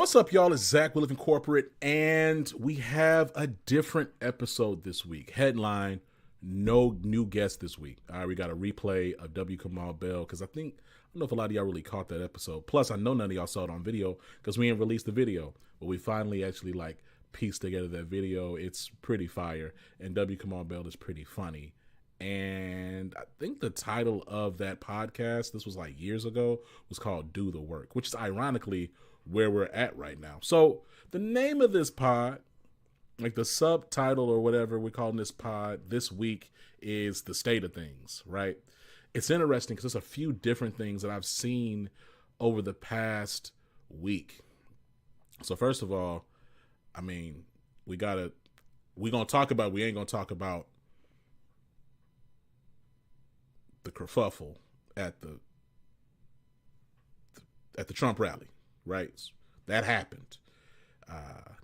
What's up, y'all? It's Zach, Living Corporate, and we have a different episode this week. Headline, no new guest this week. All right, we got a replay of Kamau Bell, because I don't know if a lot of y'all really caught that episode. Plus, I know none of y'all saw it on video, because we didn't release the video, but we finally actually, pieced together that video. It's pretty fire, and Kamau Bell is pretty funny. And I think the title of that podcast, this was years ago, was called Do the Work, which is ironically where we're at right now. So the name of this pod, the subtitle or whatever we're calling this pod this week, is The State of Things, right? It's interesting because there's a few different things that I've seen over the past week. So first of all, we ain't gonna talk about the kerfuffle at the Trump rally, right? That happened.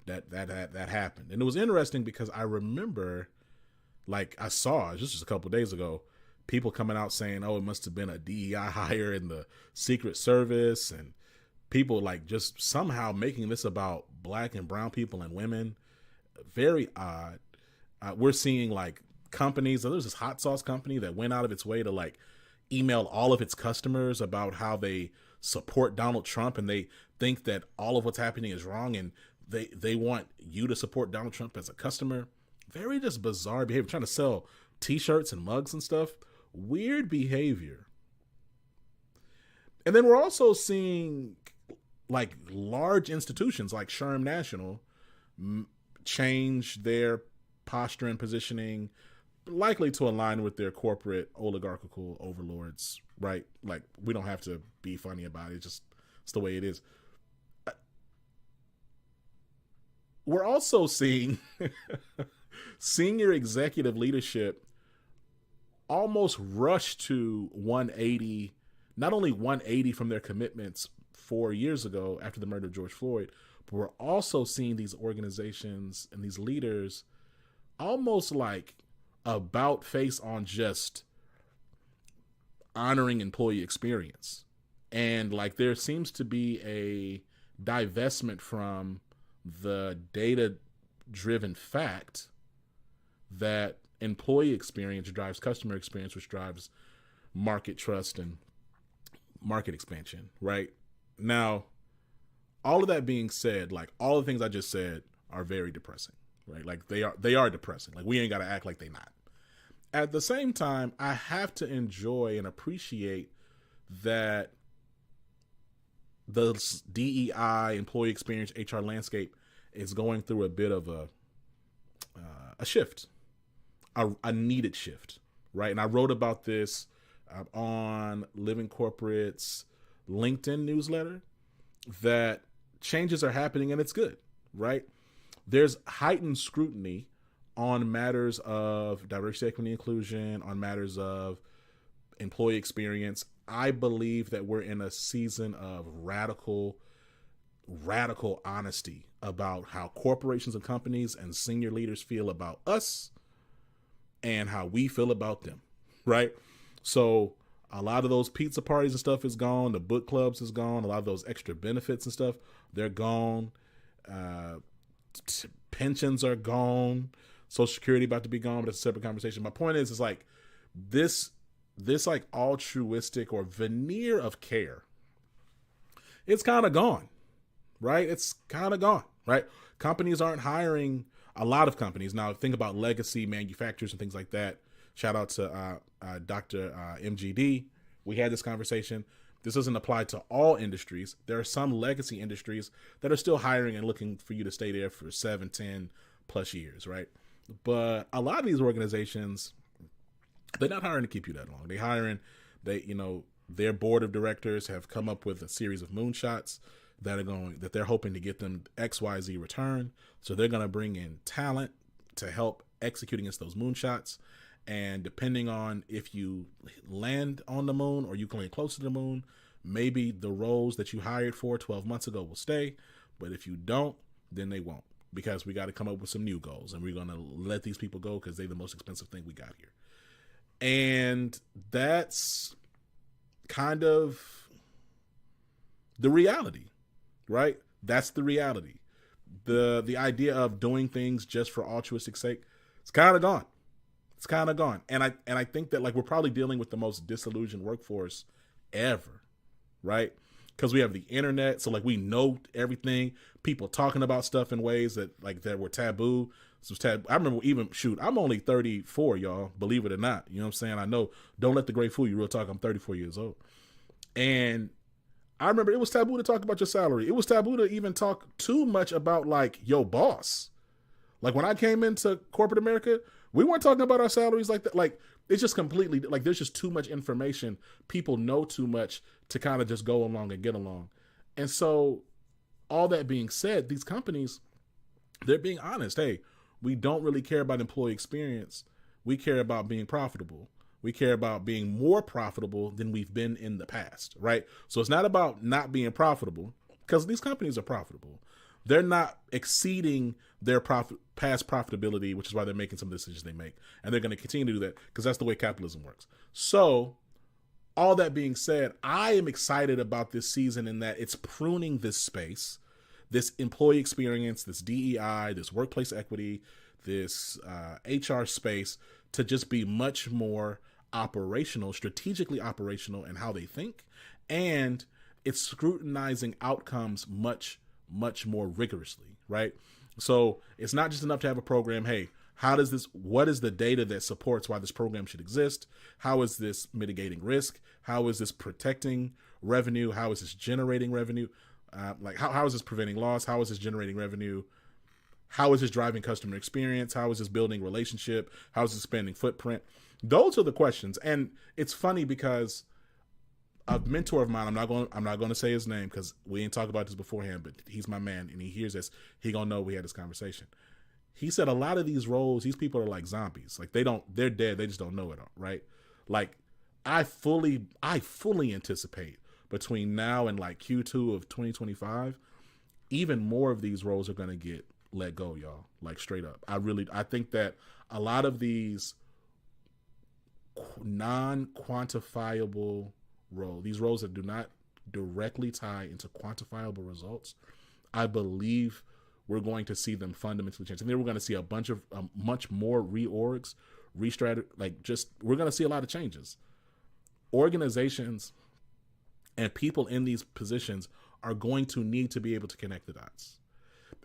That happened. And it was interesting because I remember, I saw just a couple of days ago, people coming out saying, oh, it must have been a DEI hire in the Secret Service, and people just somehow making this about black and brown people and women. Very odd. We're seeing companies. There's this hot sauce company that went out of its way to email all of its customers about how they support Donald Trump, and they think that all of what's happening is wrong, and they want you to support Donald Trump as a customer. Very just bizarre behavior, trying to sell t-shirts and mugs and stuff. Weird behavior. And then we're also seeing large institutions like SHRM National change their posture and positioning, likely to align with their corporate oligarchical overlords, right? We don't have to be funny about it. It's the way it is. We're also seeing senior executive leadership almost rush to 180, not only 180 from their commitments 4 years ago after the murder of George Floyd, but we're also seeing these organizations and these leaders almost about face on just honoring employee experience. And there seems to be a divestment from the data-driven fact that employee experience drives customer experience, which drives market trust and market expansion, right? Now, all of that being said, all the things I just said are very depressing, right? They are depressing. We ain't got to act like they not. At the same time, I have to enjoy and appreciate that the DEI, employee experience, HR landscape is going through a bit of a shift, a needed shift, right? And I wrote about this on Living Corporate's LinkedIn newsletter, that changes are happening and it's good, right? There's heightened scrutiny on matters of diversity, equity, inclusion, on matters of employee experience. I believe that we're in a season of radical honesty about how corporations and companies and senior leaders feel about us and how we feel about them, right? So a lot of those pizza parties and stuff is gone. The book clubs is gone. A lot of those extra benefits and stuff, they're gone. Pensions are gone. Social Security about to be gone, but that's a separate conversation. My point is this altruistic or veneer of care, it's kind of gone, right? It's kind of gone, right? Companies aren't hiring, a lot of companies. Now think about legacy manufacturers and things like that. Shout out to Dr. MGD. We had this conversation. This doesn't apply to all industries. There are some legacy industries that are still hiring and looking for you to stay there for 7, 10 plus years, right? But a lot of these organizations, they're not hiring to keep you that long. They're hiring, their board of directors have come up with a series of moonshots that they're hoping to get them XYZ return. So they're going to bring in talent to help execute against those moonshots. And depending on if you land on the moon or you come close to the moon, maybe the roles that you hired for 12 months ago will stay. But if you don't, then they won't, because we got to come up with some new goals, and we're going to let these people go because they're the most expensive thing we got here. And that's kind of the reality, right? That's the reality. The idea of doing things just for altruistic sake, it's kind of gone. It's kind of gone. And I think that like we're probably dealing with the most disillusioned workforce ever, right? Because we have the internet, so like we know everything. People talking about stuff in ways that were taboo. I remember I'm only 34, y'all, believe it or not. You know what I'm saying? I know, don't let the great fool you, real talk. I'm 34 years old. And I remember it was taboo to talk about your salary. It was taboo to even talk too much about like your boss. Like when I came into corporate America, we weren't talking about our salaries like that. Like it's just completely like there's just too much information. People know too much to kind of just go along and get along. And so all that being said, these companies, they're being honest. Hey, we don't really care about employee experience. We care about being profitable. We care about being more profitable than we've been in the past, right? So it's not about not being profitable because these companies are profitable. They're not exceeding their past profitability, which is why they're making some of the decisions they make. And they're going to continue to do that because that's the way capitalism works. So all that being said, I am excited about this season in that it's pruning this space, this employee experience, this DEI, this workplace equity, this HR space to just be much more operational, strategically operational in how they think. And it's scrutinizing outcomes much more rigorously, right? So it's not just enough to have a program. Hey, what is the data that supports why this program should exist? How is this mitigating risk? How is this protecting revenue? How is this generating revenue? How is this preventing loss? How is this generating revenue? How is this driving customer experience? How is this building relationship? How is this expanding footprint? Those are the questions. And it's funny because a mentor of mine, I'm not going to say his name because we didn't talk about this beforehand, but he's my man and he hears this. He gonna know we had this conversation. He said a lot of these roles, these people are like zombies. Like they're dead. They just don't know it all, right? Like I fully anticipate between now and like Q2 of 2025, even more of these roles are going to get let go, y'all. Like straight up. I think that a lot of these non-quantifiable roles, these roles that do not directly tie into quantifiable results, I believe we're going to see them fundamentally change. And then we're going to see a bunch of much more reorgs, we're going to see a lot of changes. Organizations and people in these positions are going to need to be able to connect the dots.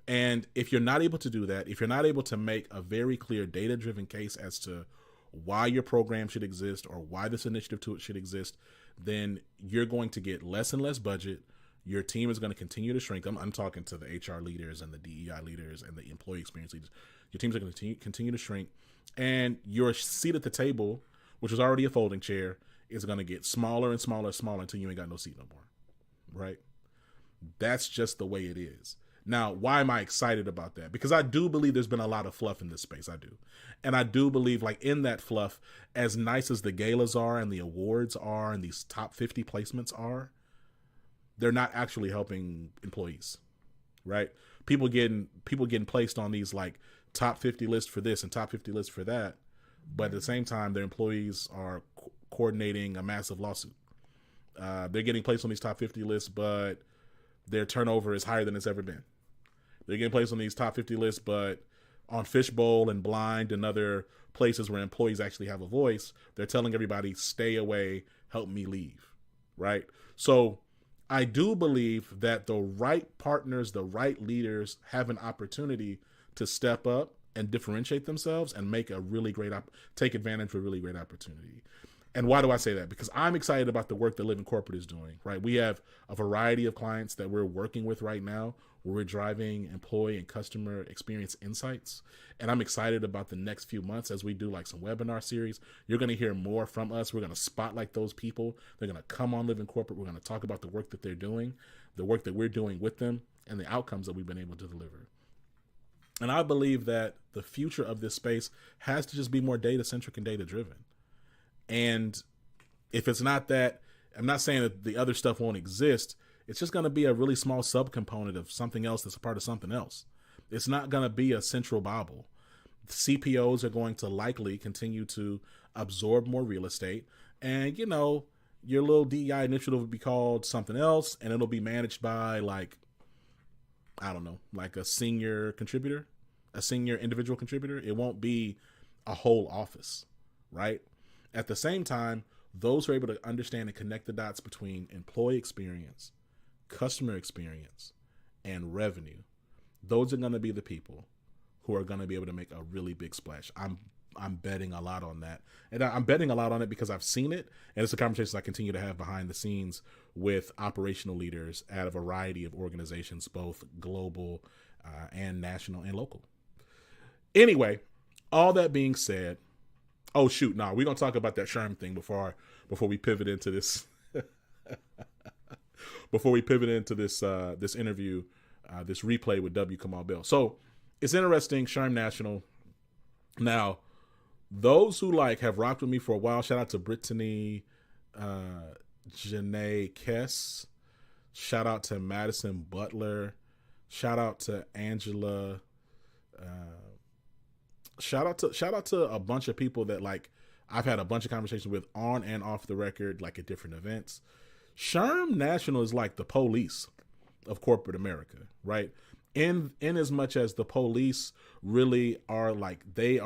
And if you're not able to do that, if you're not able to make a very clear data-driven case as to why your program should exist or why this initiative to it should exist, then you're going to get less and less budget. Your team is going to continue to shrink. I'm talking to the HR leaders and the DEI leaders and the employee experience leaders. Your teams are going to continue to shrink. And your seat at the table, which was already a folding chair, is going to get smaller and smaller and smaller until you ain't got no seat no more. Right? That's just the way it is. Now, why am I excited about that? Because I do believe there's been a lot of fluff in this space. I do. And I do believe like in that fluff, as nice as the galas are and the awards are and these top 50 placements are, they're not actually helping employees, right? People getting placed on these like top 50 lists for this and top 50 lists for that. But at the same time, their employees are coordinating a massive lawsuit. They're getting placed on these top 50 lists, but their turnover is higher than it's ever been. They're getting placed on these top 50 lists, but on Fishbowl and Blind and other places where employees actually have a voice, they're telling everybody, stay away, help me leave, right? So I do believe that the right partners, the right leaders have an opportunity to step up and differentiate themselves and make a really great, take advantage of a really great opportunity. And why do I say that? Because I'm excited about the work that Living Corporate is doing, right? We have a variety of clients that we're working with right now where we're driving employee and customer experience insights. And I'm excited about the next few months as we do like some webinar series. You're going to hear more from us. We're going to spotlight those people. They're going to come on Living Corporate. We're going to talk about the work that they're doing, the work that we're doing with them, and the outcomes that we've been able to deliver. And I believe that the future of this space has to just be more data-centric and data-driven. And if it's not that, I'm not saying that the other stuff won't exist. It's just going to be a really small subcomponent of something else that's a part of something else. It's not going to be a central bobble. CPOs are going to likely continue to absorb more real estate. And, you know, your little DEI initiative will be called something else, and it'll be managed by like I don't know, like a senior contributor, a senior individual contributor. It won't be a whole office, right? At the same time, those who are able to understand and connect the dots between employee experience, customer experience, and revenue, those are going to be the people who are going to be able to make a really big splash. I'm betting a lot on that. And I'm betting a lot on it because I've seen it. And it's a conversation I continue to have behind the scenes with operational leaders at a variety of organizations, both global and national and local. Anyway, all that being said, oh shoot, no, we're going to talk about that SHRM thing before we pivot into this. Before we pivot into this this interview, this replay with Kamau Bell. So it's interesting, SHRM National. Now, those who like have rocked with me for a while, shout out to Brittany, Janae Kess, shout out to Madison Butler, shout out to Angela, shout out to a bunch of people that like I've had a bunch of conversations with on and off the record, like at different events. SHRM National is like the police of corporate America, right? In as much as the police really are like, they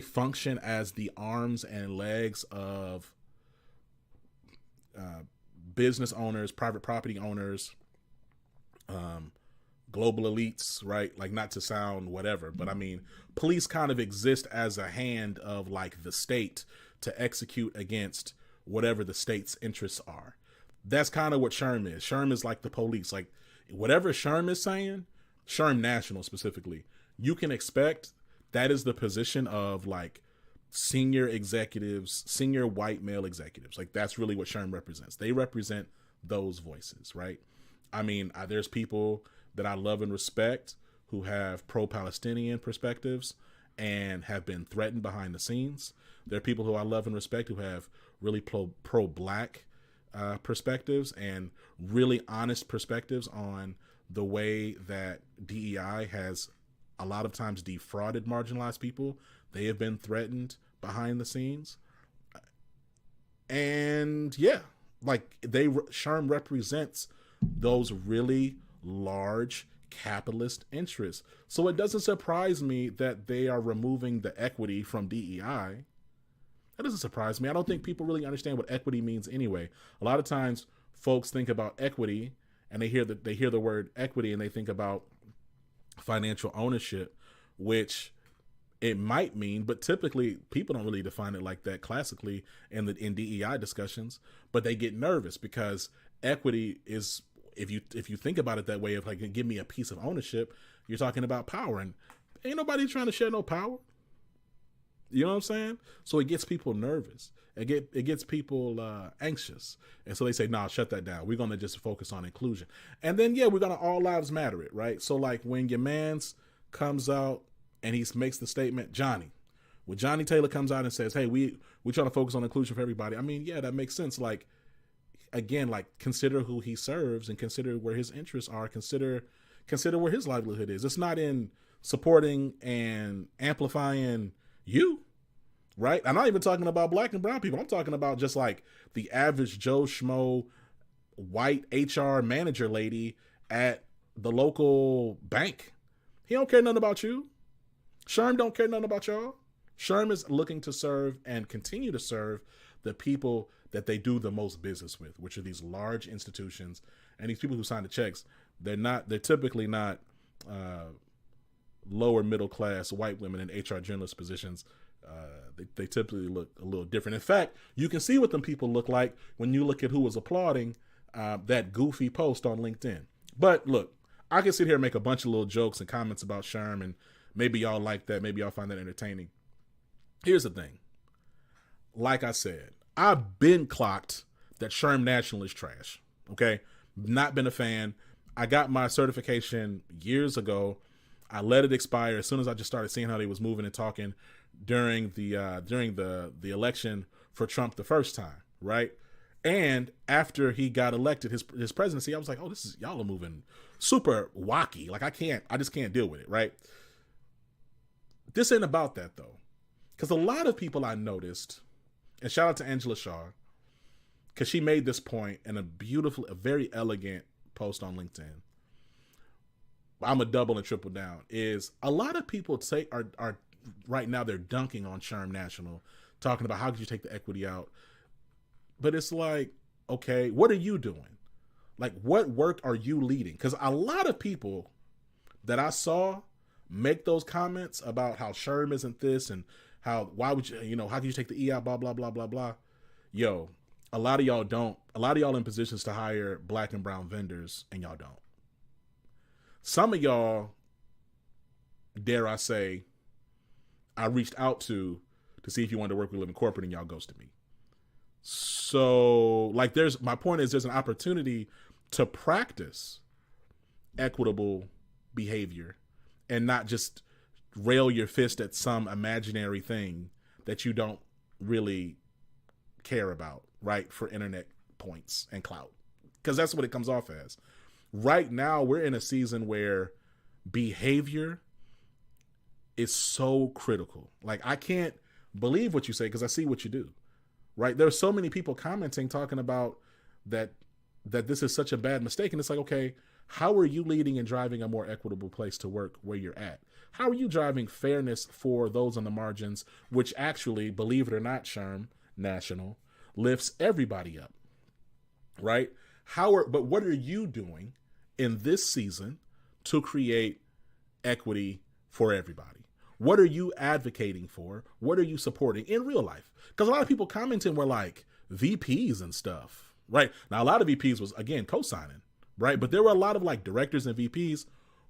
function as the arms and legs of business owners, private property owners, global elites, right? Like, not to sound whatever, but I mean, police kind of exist as a hand of like the state to execute against whatever the state's interests are. That's kind of what SHRM is. SHRM is like the police. Like, whatever SHRM is saying, SHRM National specifically, you can expect that is the position of like senior executives, senior white male executives. Like, that's really what SHRM represents. They represent those voices, right? I mean, there's people that I love and respect who have pro-Palestinian perspectives and have been threatened behind the scenes. There are people who I love and respect who have really pro-black perspectives and really honest perspectives on the way that DEI has a lot of times defrauded marginalized people. They have been threatened behind the scenes. And yeah, like SHRM represents those really large capitalist interests. So it doesn't surprise me that they are removing the equity from DEI. That doesn't surprise me. I don't think people really understand what equity means anyway. A lot of times folks think about equity and they hear the word equity and they think about financial ownership, which it might mean, but typically people don't really define it like that classically in DEI discussions, but they get nervous because equity is, if you think about it that way, of like, give me a piece of ownership, you're talking about power, and ain't nobody trying to share no power. You know what I'm saying? So it gets people nervous. It gets people anxious. And so they say, nah, shut that down. We're going to just focus on inclusion. And then, yeah, we're going to all lives matter it, right? So like when your mans comes out and he makes the statement, when Johnny Taylor comes out and says, hey, we trying to focus on inclusion for everybody. I mean, yeah, that makes sense. Like, again, like, consider who he serves and consider where his interests are. Consider where his livelihood is. It's not in supporting and amplifying you, right? I'm not even talking about black and brown people. I'm talking about just like the average Joe Schmo white HR manager lady at the local bank. He don't care nothing about you. SHRM don't care nothing about y'all. SHRM is looking to serve and continue to serve the people that they do the most business with, which are these large institutions. And these people who sign the checks, they're typically not lower middle class white women in HR journalist positions. They typically look a little different. In fact, you can see what them people look like when you look at who was applauding that goofy post on LinkedIn. But look, I can sit here and make a bunch of little jokes and comments about SHRM, and maybe y'all like that. Maybe y'all find that entertaining. Here's the thing. Like I said, I've been clocked that SHRM National is trash. Okay? Not been a fan. I got my certification years ago. I let it expire as soon as I just started seeing how they was moving and talking during the election for Trump the first time, right? And after he got elected, his presidency, I was like, oh, y'all are moving super wacky. Like, I just can't deal with it, right? This ain't about that though. Because a lot of people I noticed, and shout out to Angela Shaw, because she made this point in a very elegant post on LinkedIn. I'm a double and triple down, is a lot of people are right now, they're dunking on SHRM National, talking about how could you take the equity out. But it's like, okay, what are you doing? Like, what work are you leading? Because a lot of people that I saw make those comments about how SHRM isn't this and why would you, how can you take the E out, blah, blah, blah, blah, blah. Yo, a lot of y'all don't. A lot of y'all in positions to hire black and brown vendors, and y'all don't. Some of y'all, dare I say, I reached out to see if you wanted to work with Living Corporate, and y'all ghosted me. So, like, my point is there's an opportunity to practice equitable behavior and not just rail your fist at some imaginary thing that you don't really care about, right? For internet points and clout. Because that's what it comes off as. Right now, we're in a season where behavior is so critical. Like, I can't believe what you say because I see what you do, right? There's so many people commenting, talking about that this is such a bad mistake. And it's like, okay, how are you leading and driving a more equitable place to work where you're at? How are you driving fairness for those on the margins, which actually, believe it or not, SHRM National lifts everybody up, right? But what are you doing in this season to create equity for everybody? What are you advocating for? What are you supporting in real life? Because a lot of people commenting were like VPs and stuff, right? Now, a lot of VPs was, again, co-signing, right? But there were a lot of like directors and VPs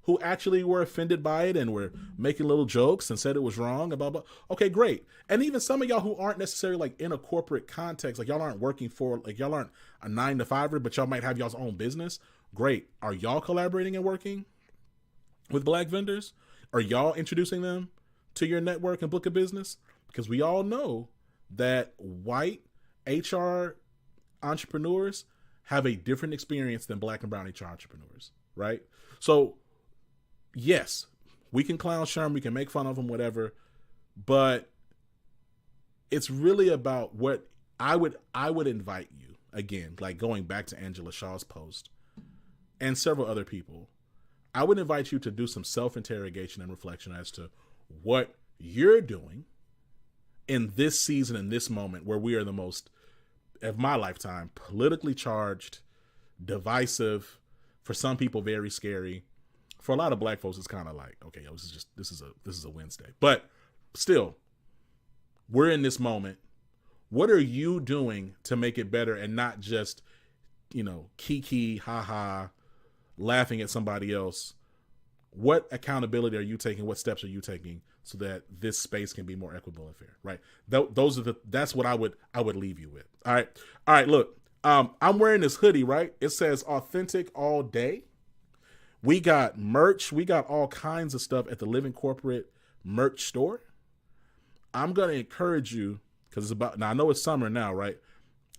who actually were offended by it and were making little jokes and said it was wrong and blah, blah. Okay, great. And even some of y'all who aren't necessarily like in a corporate context, like y'all aren't working for, like y'all aren't a 9-to-5er, but y'all might have y'all's own business. Great. Are y'all collaborating and working with black vendors? Are y'all introducing them to your network and book of business? Because we all know that white HR entrepreneurs have a different experience than black and brown HR entrepreneurs, right? So yes, we can clown SHRM, we can make fun of them, whatever, but it's really about what I would invite you, again, like going back to Angela Shaw's post and several other people, I would invite you to do some self-interrogation and reflection as to what you're doing in this season, in this moment where we are the most, of my lifetime, politically charged, divisive, for some people very scary. For a lot of black folks, it's kind of like, okay, this is a Wednesday. But still, we're in this moment. What are you doing to make it better and not just, kiki, ha-ha, laughing at somebody else? What accountability are you taking? What steps are you taking so that this space can be more equitable and fair, right? That's what I would leave you with. All right. Look, I'm wearing this hoodie, right? It says authentic all day. We got merch. We got all kinds of stuff at the Living Corporate merch store. I'm going to encourage you, because now I know it's summer now, right?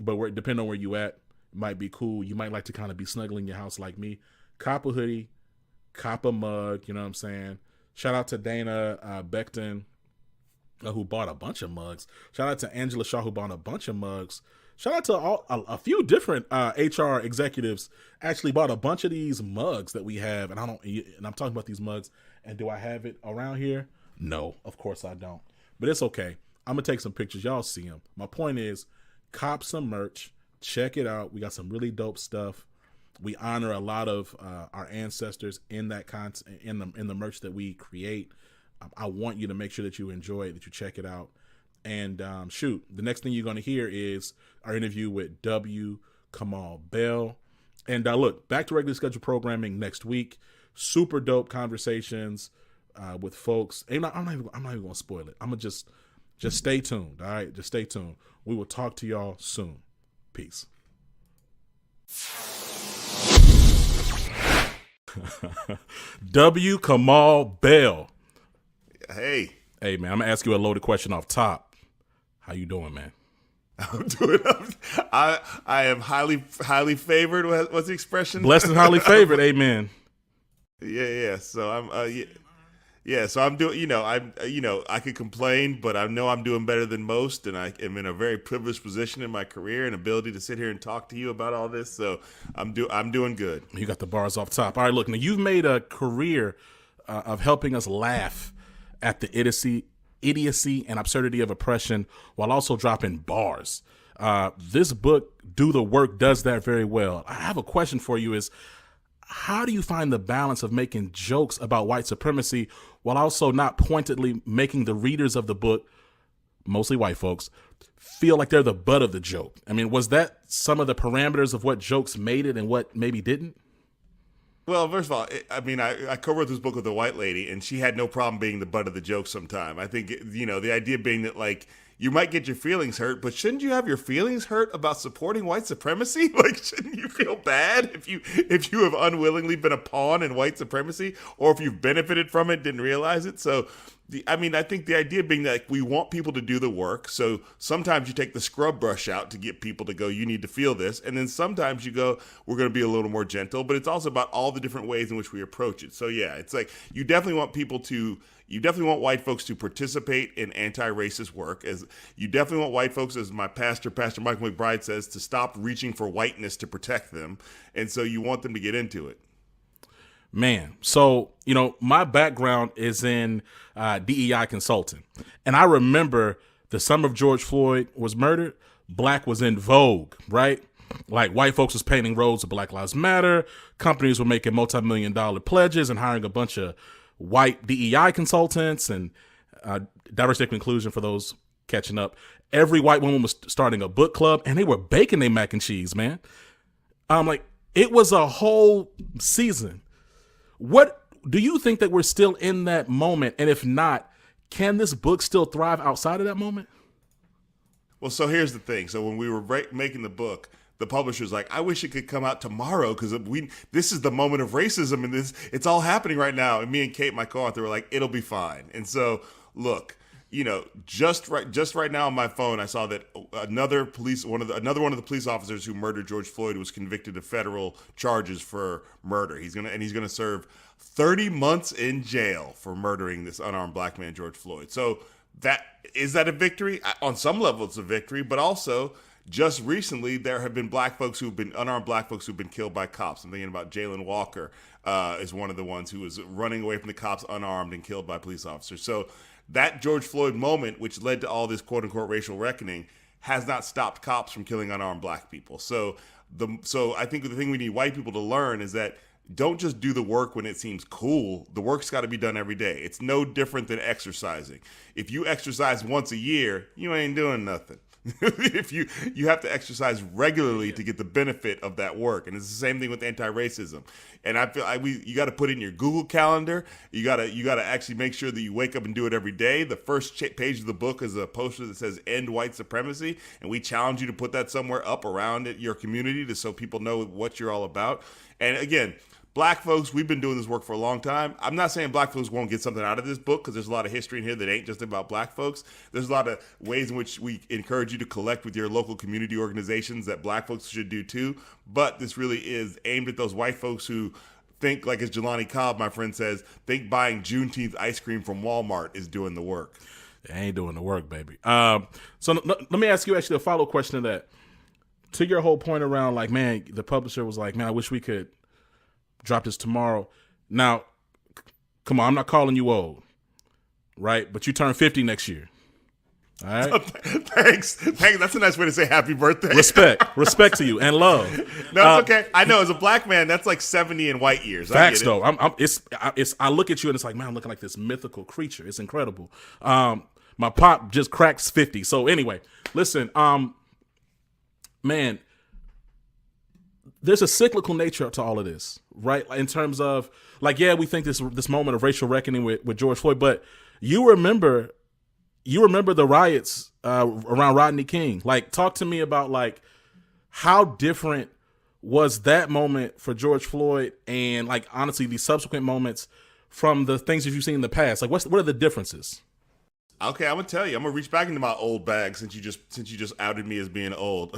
But depending on where you at, it might be cool. You might like to kind of be snuggling in your house like me. Cop a hoodie, cop a mug, you know what I'm saying? Shout out to Dana Beckton, who bought a bunch of mugs. Shout out to Angela Shaw, who bought a bunch of mugs. Shout out to a few different HR executives actually bought a bunch of these mugs that we have. And I'm talking about these mugs. And do I have it around here? No, of course I don't. But it's okay. I'm going to take some pictures. Y'all see them. My point is, cop some merch. Check it out. We got some really dope stuff. We honor a lot of our ancestors in that in the merch that we create. I want you to make sure that you enjoy it, that you check it out. And the next thing you're going to hear is our interview with Kamau Bell. And look, back to regular scheduled programming next week. Super dope conversations with folks. I'm not even going to spoil it. I'm going to just stay tuned. All right, just stay tuned. We will talk to y'all soon. Peace. Kamau Bell. Hey, man, I'm gonna ask you a loaded question off top. How you doing, man? I'm doing. I am highly favored. What's the expression? Blessed and highly favored. Amen. Yeah. So I'm. Yeah, so I'm doing, I could complain, but I know I'm doing better than most, and I am in a very privileged position in my career and ability to sit here and talk to you about all this. So I'm doing good. You got the bars off top. All right, look, now you've made a career of helping us laugh at the idiocy and absurdity of oppression while also dropping bars. This book, Do the Work, does that very well. I have a question for you is, how do you find the balance of making jokes about white supremacy while also not pointedly making the readers of the book, mostly white folks, feel like they're the butt of the joke? I mean, was that some of the parameters of what jokes made it and what maybe didn't? Well, first of all, I co-wrote this book with a white lady, and she had no problem being the butt of the joke sometime. I think, the idea being that, like, you might get your feelings hurt, but shouldn't you have your feelings hurt about supporting white supremacy? Like, shouldn't you feel bad if you have unwillingly been a pawn in white supremacy, or if you've benefited from it, didn't realize it? So, I think the idea being that, like, we want people to do the work. So sometimes you take the scrub brush out to get people to go, you need to feel this. And then sometimes you go, we're going to be a little more gentle. But it's also about all the different ways in which we approach it. So yeah, it's like you definitely want white folks to participate in anti-racist work. As you definitely want white folks, as my Pastor Michael McBride says, to stop reaching for whiteness to protect them. And so you want them to get into it. Man, so, my background is in DEI consulting. And I remember the summer of George Floyd was murdered, black was in vogue, right? Like, white folks was painting roads with Black Lives Matter. Companies were making multi-million-dollar pledges and hiring a bunch of white DEI consultants and diversity and inclusion for those catching up. Every white woman was starting a book club, and they were baking their mac and cheese, man. It was a whole season. What do you think that we're still in that moment? And if not, can this book still thrive outside of that moment? Well, so here's the thing. So when we were making the book, the publisher's like, I wish it could come out tomorrow because this is the moment of racism and it's all happening right now. And me and Kate, my co-author, were like, it'll be fine. And so, look, just right now on my phone, I saw that another one of the police officers who murdered George Floyd was convicted of federal charges for murder. He's gonna serve 30 months in jail for murdering this unarmed black man, George Floyd. So is that a victory? On some level, it's a victory, but also just recently there have been unarmed black folks who've been killed by cops. I'm thinking about Jalen Walker is one of the ones who was running away from the cops unarmed and killed by police officers. So that George Floyd moment, which led to all this quote unquote racial reckoning, has not stopped cops from killing unarmed black people. So I think the thing we need white people to learn is that don't just do the work when it seems cool. The work's got to be done every day. It's no different than exercising. If you exercise once a year, you ain't doing nothing. If you have to exercise regularly to get the benefit of that work, and it's the same thing with anti-racism. And I feel you got to put in your Google Calendar. You got to actually make sure that you wake up and do it every day. The first page of the book is a poster that says "End White Supremacy," and we challenge you to put that somewhere up around your community so people know what you're all about. And again, Black folks, we've been doing this work for a long time. I'm not saying black folks won't get something out of this book because there's a lot of history in here that ain't just about black folks. There's a lot of ways in which we encourage you to collect with your local community organizations that black folks should do too. But this really is aimed at those white folks who think, like as Jelani Cobb, my friend says, think buying Juneteenth ice cream from Walmart is doing the work. They ain't doing the work, baby. So let me ask you actually a follow-up question to that. To your whole point around like, man, the publisher was like, man, I wish we could drop this tomorrow. Now, come on, I'm not calling you old, right? But you turn 50 next year. All right? Thanks. That's a nice way to say happy birthday. Respect to you and love. No, it's okay. I know as a black man, that's like 70 in white years. Facts though. I look at you and it's like, man, I'm looking like this mythical creature. It's incredible. My pop just cracks 50. So anyway, listen, man, there's a cyclical nature to all of this, right? In terms of like, yeah, we think this moment of racial reckoning with George Floyd, but you remember the riots around Rodney King. Like, talk to me about like how different was that moment for George Floyd and like honestly these subsequent moments from the things that you've seen in the past. Like, what are the differences? Okay, I'm gonna tell you. I'm gonna reach back into my old bag since you just outed me as being old,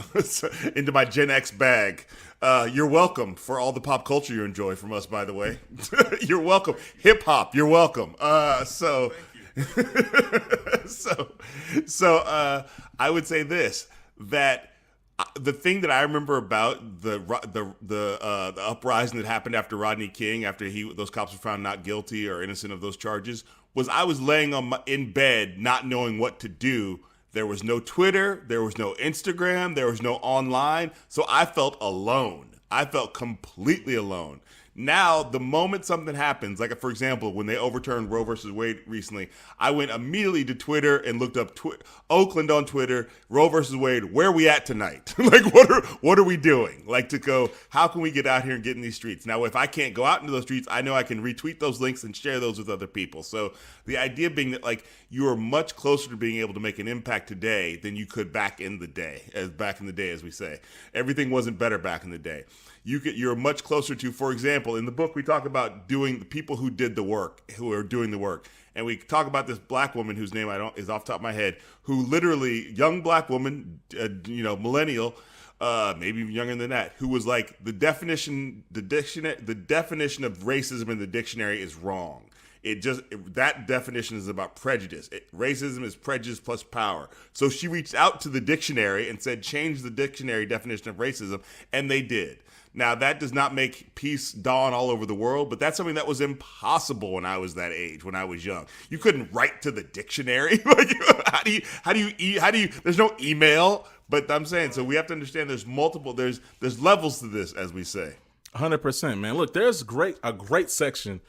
into my Gen X bag. You're welcome for all the pop culture you enjoy from us. By the way, you're welcome. Hip hop, you're welcome. So I would say this, that the thing that I remember about the uprising that happened after Rodney King, after those cops were found not guilty or innocent of those charges, was I was laying in bed not knowing what to do. There was no Twitter, there was no Instagram, there was no online, so I felt alone. I felt completely alone. Now, the moment something happens, like for example, when they overturned Roe versus Wade recently, I went immediately to Twitter and looked up Oakland on Twitter, Roe versus Wade, where are we at tonight? Like, what are we doing? Like, to go, how can we get out here and get in these streets? Now, if I can't go out into those streets, I know I can retweet those links and share those with other people. So the idea being that, like, you are much closer to being able to make an impact today than you could back in the day, as we say. Everything wasn't better back in the day. You're much closer to, for example, in the book we talk about the people who did the work, who are doing the work. And we talk about this black woman whose name is off the top of my head, who literally, young black woman, millennial, maybe even younger than that, who was like, the definition of racism in the dictionary is wrong. That definition is about prejudice. Racism is prejudice plus power. So she reached out to the dictionary and said, change the dictionary definition of racism, and they did. Now, that does not make peace dawn all over the world, but that's something that was impossible when I was that age, when I was young. You couldn't write to the dictionary. Like, how do you, there's no email, but I'm saying, so we have to understand there's levels to this, as we say. 100%, man. Look, there's a great section.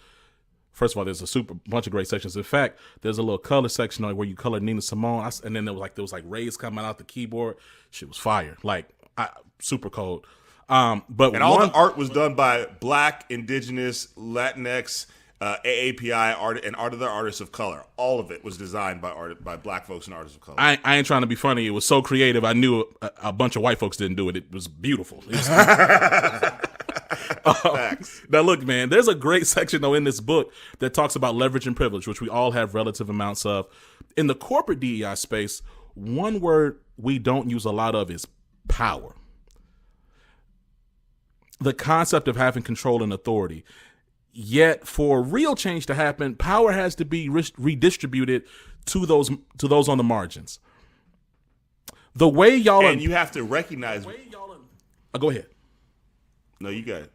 First of all, there's a bunch of great sections. In fact, there's a little color section where you color Nina Simone, and then there was rays coming out the keyboard. Shit was fire, super cold. All the art was done by Black, Indigenous, Latinx, AAPI art and other artists of color. All of it was designed by Black folks and artists of color. I ain't trying to be funny. It was so creative. I knew a bunch of white folks didn't do it. It was beautiful. Now, look, man, there's a great section, though, in this book that talks about leverage and privilege, which we all have relative amounts of. In the corporate DEI space, one word we don't use a lot of is power. The concept of having control and authority. Yet, for real change to happen, power has to be redistributed to those on the margins. The way y'all and you have to recognize. Go ahead. No, you got it.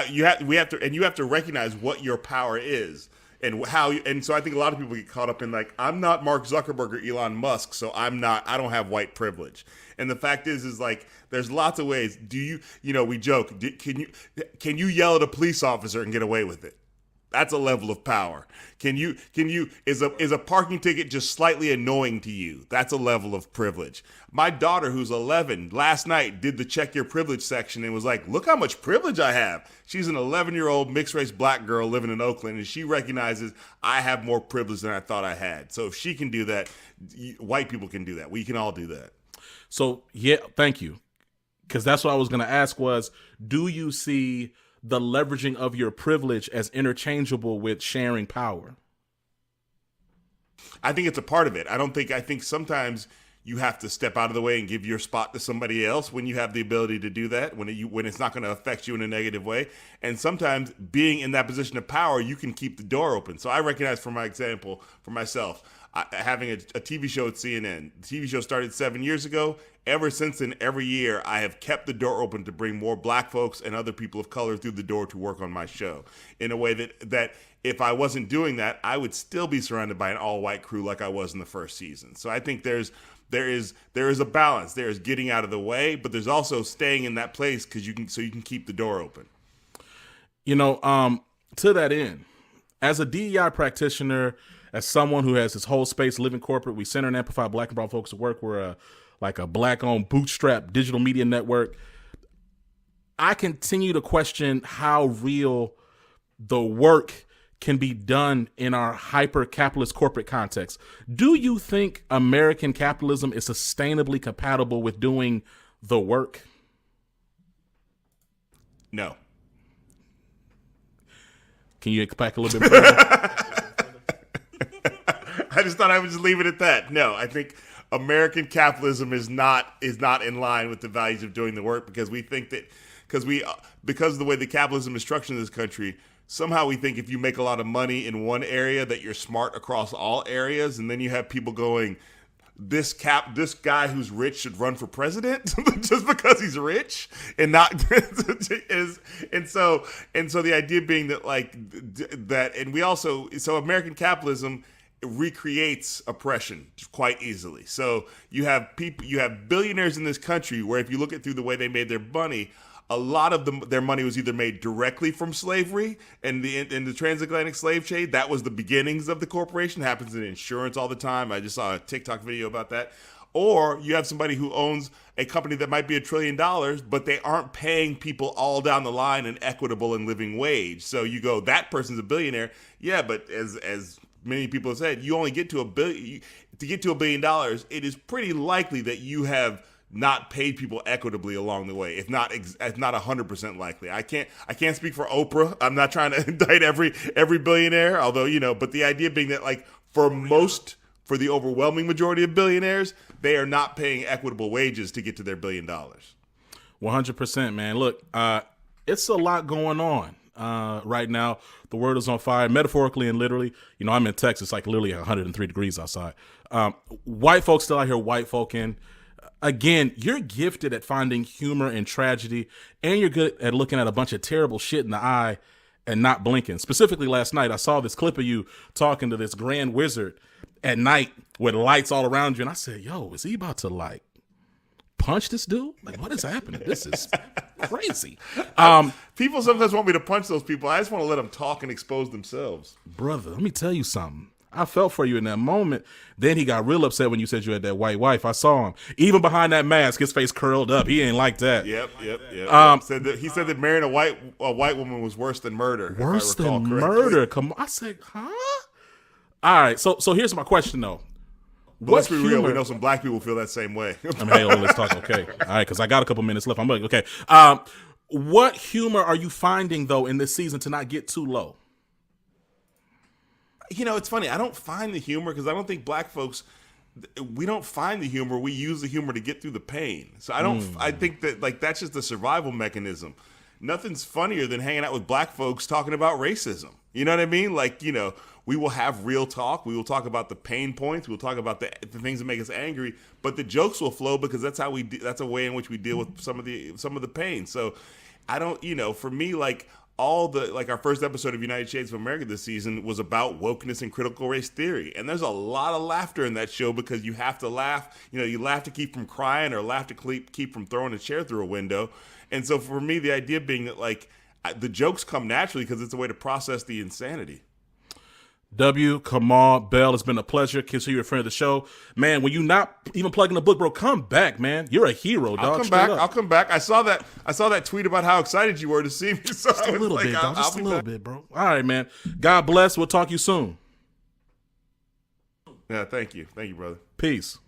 You have to recognize what your power is and how. And so I think a lot of people get caught up in like, I'm not Mark Zuckerberg or Elon Musk, so I don't have white privilege. And the fact is like, there's lots of ways. We joke. Can you yell at a police officer and get away with it? That's a level of power. Is a parking ticket just slightly annoying to you? That's a level of privilege. My daughter, who's 11, last night did the check your privilege section and was like, look how much privilege I have. She's an 11-year-old mixed race black girl living in Oakland, and she recognizes I have more privilege than I thought I had. So if she can do that, white people can do that. We can all do that. So, yeah, thank you. Because that's what I was going to ask was, do you see the leveraging of your privilege as interchangeable with sharing power? I think it's a part of it. I think sometimes you have to step out of the way and give your spot to somebody else when you have the ability to do that, when it's not going to affect you in a negative way. And sometimes being in that position of power, you can keep the door open. So I recognize, for my example, for myself, having a TV show at CNN. The TV show started 7 years ago. Ever since then, every year, I have kept the door open to bring more black folks and other people of color through the door to work on my show in a way that if I wasn't doing that, I would still be surrounded by an all-white crew like I was in the first season. So I think there is a balance. There is getting out of the way, but there's also staying in that place because you can keep the door open. To that end, as a DEI practitioner, as someone who has this whole space, Living Corporate, we center and amplify black and brown folks at work. We're a black-owned bootstrap digital media network. I continue to question how real the work can be done in our hyper-capitalist corporate context. Do you think American capitalism is sustainably compatible with doing the work? No. Can you back a little bit further? I just thought I would just leave it at that. No, I think American capitalism is not in line with the values of doing the work, because we think that because of the way the capitalism is structured in this country, somehow we think if you make a lot of money in one area that you're smart across all areas, and then you have people going, this guy who's rich should run for president just because he's rich, and not and so the idea being that and we also, so American capitalism recreates oppression quite easily. So you have billionaires in this country where if you look at through the way they made their money, a lot of their money was either made directly from slavery and the transatlantic slave trade. That was the beginnings of the corporation. It happens in insurance all the time. I just saw a TikTok video about that. Or you have somebody who owns a company that might be $1 trillion, but they aren't paying people all down the line an equitable and living wage. So you go, that person's a billionaire. Yeah, but as many people have said, you only get to $1 billion. To get to $1 billion, it is pretty likely that you have not paid people equitably along the way, if not 100% likely. I can't speak for Oprah. I'm not trying to indict every billionaire, although, but the idea being that for the overwhelming majority of billionaires, they are not paying equitable wages to get to their $1 billion. 100%, man. Look, it's a lot going on right now. The world is on fire, metaphorically and literally. I'm in Texas, literally 103 degrees outside. White folks still out here white folking. Again, you're gifted at finding humor in tragedy, and you're good at looking at a bunch of terrible shit in the eye and not blinking. Specifically last night, I saw this clip of you talking to this grand wizard at night with lights all around you, and I said, yo, is he about to punch this dude? What is happening? This is crazy. People sometimes want me to punch those people. I just want to let them talk and expose themselves. Brother, let me tell you something. I felt for you in that moment. Then he got real upset when you said you had that white wife. I saw him. Even behind that mask, his face curled up. He ain't like that. Yep. He said that marrying a white woman was worse than murder. Worse than murder. Come on. I said, huh? All right. So here's my question, though. Let's be real. We know some black people feel that same way. Hey, let's talk. Okay. All right, because I got a couple minutes left. I'm like, okay. What humor are you finding, though, in this season to not get too low? It's funny. I don't find the humor because I don't think black folks, we don't find the humor. We use the humor to get through the pain. So I think that that's just the survival mechanism. Nothing's funnier than hanging out with black folks talking about racism. You know what I mean? We will have real talk. We will talk about the pain points. We'll talk about the things that make us angry, but the jokes will flow because that's how that's a way in which we deal with some of the pain. So I don't, for me, all the our first episode of United Shades of America this season was about wokeness and critical race theory, and there's a lot of laughter in that show because you have to laugh. You laugh to keep from crying or laugh to keep from throwing a chair through a window. And so for me, the idea being that the jokes come naturally because it's a way to process the insanity. Kamau Bell, it's been a pleasure. Consider you a friend of the show, man. When you not even plugging the book, bro, come back, man. You're a hero, dog. I'll come back. I saw that tweet about how excited you were to see me. So just a little bit, dog. Just a little bit, bro. All right, man. God bless. We'll talk to you soon. Yeah, thank you, brother. Peace.